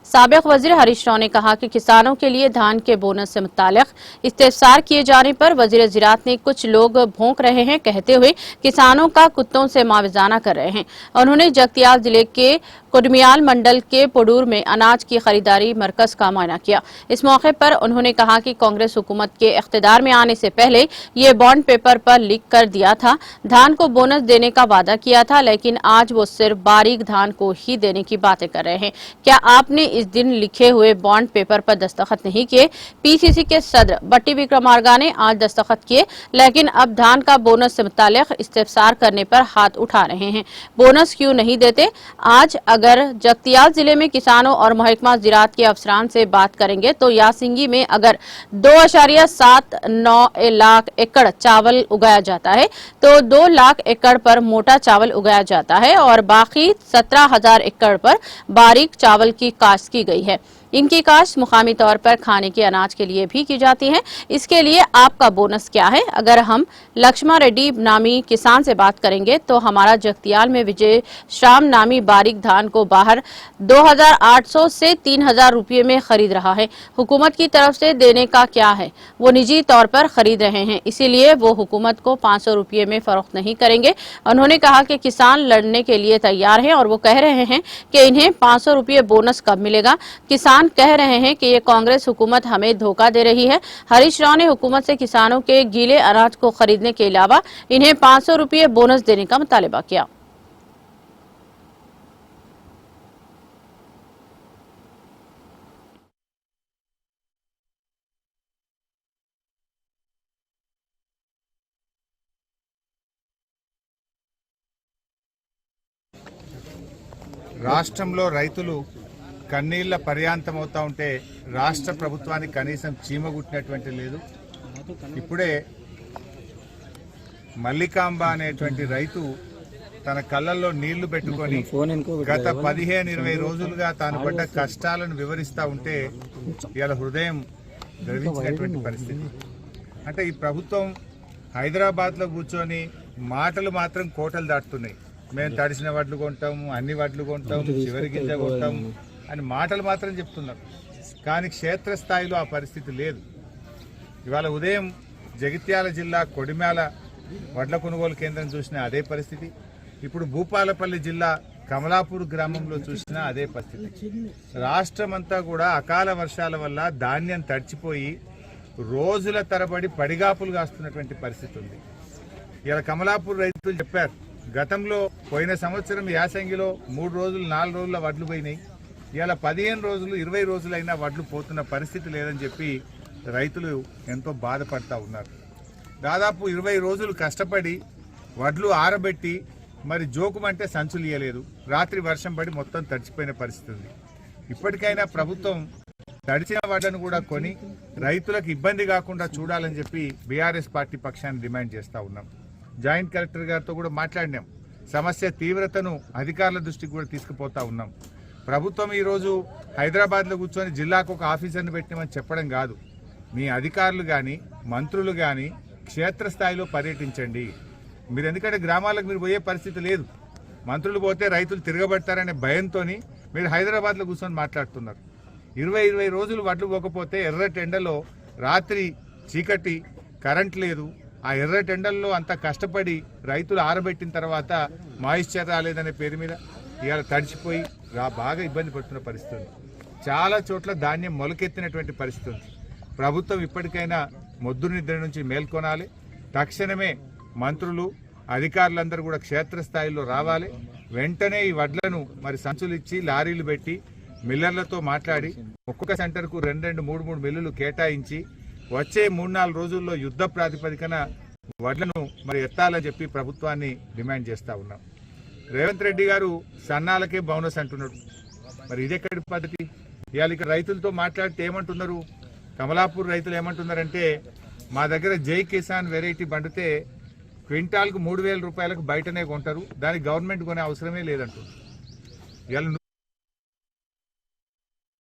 साबिक वजीर हरीश राव ने कहा कि किसानों के लिए धान के बोनस से मुताल्लिक इस्तेफसार किए जाने पर वजीर ज़राअत ने कुछ लोग भौंक रहे हैं कहते हुए किसानों का कुत्तों से मावजाना कर रहे हैं। उन्होंने जगतियाल जिले के कुडमियाल मंडल के पुडूर में अनाज की खरीदारी मरकज का मुआयना किया। इस मौके पर उन्होंने कहा कि कांग्रेस हुकूमत के इख्तिदार में आने से पहले ये बॉन्ड पेपर पर लिख कर दिया था, धान को बोनस देने का वादा किया था, लेकिन आज वो सिर्फ बारीक धान को ही देने की बातें कर रहे हैं। क्या आपने इस दिन लिखे हुए बॉन्ड पेपर पर दस्तखत नहीं किए? पीसीसी के सदर बट्टी विक्रमार्का ने आज दस्तखत किए, लेकिन अब धान का बोनस से मुताल्लिक इस्तेफसार करने पर हाथ उठा रहे हैं। बोनस क्यों नहीं देते? आज अगर जगतियाल जिले में किसानों और महकमा ज़राअत के अफसरान से बात करेंगे तो यासिंगी में अगर 2.79 लाख एकड़ चावल उगाया जाता है तो 2 लाख एकड़ पर मोटा चावल उगाया जाता है और बाकी 17,000 एकड़ पर बारीक चावल की काश्त की गई है। इनकी काश्त मुकामी तौर पर खाने के अनाज के लिए भी की जाती है। इसके लिए आपका बोनस क्या है? अगर हम लक्ष्मण रेड्डी नामी किसान से बात करेंगे तो हमारा जगतियाल में विजय श्याम नामी बारीक धान को बाहर 2,800 से 3,000 रुपये में खरीद रहा है। हुकूमत की तरफ से देने का क्या है? वो निजी तौर पर खरीद रहे हैं, इसीलिए वो हुकूमत को 500 रुपये में फरोख्त नहीं करेंगे। उन्होंने कहा कि किसान लड़ने के लिए तैयार हैं और वो कह रहे हैं कि इन्हें 500 रुपये बोनस कब मिलेगा। किसान कह रहे हैं कि ये कांग्रेस हुकूमत हमें धोखा दे रही है। हरीश राव ने हुकूमत से किसानों के गीले अनाज को खरीदने के अलावा इन्हें 500 रुपये बोनस देने का मुतालिबा किया। రాష్ట్రంలో రైతులు కన్నీళ్ల పర్యాంతమవుతా ఉంటే రాష్ట్ర ప్రభుత్వానికి కనీసం చీమగుట్టినటువంటి లేదు. ఇప్పుడే మల్లికాంబ అనేటువంటి రైతు తన కళ్ళల్లో నీళ్లు పెట్టుకొని గత 15-20 రోజులుగా తాను పడ్డ కష్టాలను వివరిస్తూ ఉంటే ఇవాళ హృదయం ద్రవించినటువంటి పరిస్థితి. అంటే ఈ ప్రభుత్వం హైదరాబాద్లో కూర్చొని మాటలు మాత్రం కోటలు దాటుతున్నాయి. మేము తడిసిన వడ్లు కొంటాము, అన్ని వడ్లు కొంటాము, చివరి గింజ కొంటాము అని మాటలు మాత్రం చెప్తున్నారు. కానీ క్షేత్రస్థాయిలో ఆ పరిస్థితి లేదు. ఇవాళ ఉదయం జగిత్యాల జిల్లా కొడిమ్యాల వడ్ల కొనుగోలు కేంద్రం చూసినా అదే పరిస్థితి. ఇప్పుడు భూపాలపల్లి జిల్లా కమలాపూర్ గ్రామంలో చూసినా అదే పరిస్థితి. రాష్ట్రమంతా కూడా అకాల వర్షాల వల్ల ధాన్యం తడిచిపోయి రోజుల తరబడి పడిగాపులు కాస్తున్నటువంటి పరిస్థితి ఉంది. ఇలా కమలాపూర్ రైతులు చెప్పారు, గతంలో పోయిన సంవత్సరం యాసంగిలో 3 రోజులు 4 రోజుల వడ్లు పోయినాయి. ఇలా 15 రోజులు 20 రోజులైనా వడ్లు పోతున్న పరిస్థితి లేదని చెప్పి రైతులు ఎంతో బాధపడతా ఉన్నారు. దాదాపు 20 రోజులు కష్టపడి వడ్లు ఆరబెట్టి మరి జోకుమంటే సంచులు ఇయ్యలేదు. రాత్రి వర్షం పడి మొత్తం తడిచిపోయిన పరిస్థితి ఉంది. ఇప్పటికైనా ప్రభుత్వం తడిచిన వడ్లను కూడా కొని రైతులకు ఇబ్బంది కాకుండా చూడాలని చెప్పి బీఆర్ఎస్ పార్టీ పక్షాన్ని డిమాండ్ చేస్తూ ఉన్నాం. జాయింట్ కలెక్టర్ గారితో కూడా మాట్లాడినాం. సమస్య తీవ్రతను అధికారుల దృష్టికి కూడా తీసుకుపోతా ఉన్నాం. ప్రభుత్వం ఈరోజు హైదరాబాద్లో కూర్చొని జిల్లాకు ఒక ఆఫీసర్ని పెట్టినామని చెప్పడం కాదు. మీ అధికారులు కానీ మంత్రులు కానీ క్షేత్రస్థాయిలో పర్యటించండి. మీరు ఎందుకంటే గ్రామాలకు మీరు పోయే పరిస్థితి లేదు. మంత్రులు పోతే రైతులు తిరగబడతారనే భయంతో మీరు హైదరాబాద్లో కూర్చొని మాట్లాడుతున్నారు. 20 రోజులు వడ్లు పోకపోతే ఎర్రటి ఎండలో రాత్రి చీకటి, కరెంట్ లేదు. ఆ ఎర్రటి ఎండల్లో అంతా కష్టపడి రైతులు ఆరబెట్టిన తర్వాత మాయిశ్చర్ రాలేదనే పేరు మీద ఇవాళ తడిచిపోయి బాగా ఇబ్బంది పడుతున్న పరిస్థితి ఉంది. చాలా చోట్ల ధాన్యం మొలకెత్తినటువంటి పరిస్థితి ఉంది. ప్రభుత్వం ఇప్పటికైనా మొద్దు నిద్ర నుంచి మేల్కొనాలి. తక్షణమే మంత్రులు అధికారులందరూ కూడా క్షేత్రస్థాయిలో రావాలి. వెంటనే ఈ వడ్లను మరి సంచులు ఇచ్చి లారీలు పెట్టి మిల్లర్లతో మాట్లాడి ఒక్కొక్క సెంటర్కు 2-3 మిల్లులు కేటాయించి వచ్చే 3-4 రోజుల్లో యుద్ధ ప్రాతిపదికన వడ్లను మరి ఎత్తాలని చెప్పి ప్రభుత్వాన్ని డిమాండ్ చేస్తూ ఉన్నాం. రేవంత్ రెడ్డి గారు సన్నాలకే బోనస్ అంటున్నాడు. మరి ఇదెక్కడి పద్ధతి? ఇవాళ ఇక్కడ రైతులతో మాట్లాడితే ఏమంటున్నారు? కమలాపూర్ రైతులు ఏమంటున్నారంటే, మా దగ్గర జై కిసాన్ వెరైటీ పండితే క్వింటాల్కు 3,000 రూపాయలకు బయటనే కొంటారు, దానికి గవర్నమెంట్ కొనే అవసరమే లేదంటారు. ఇవాళ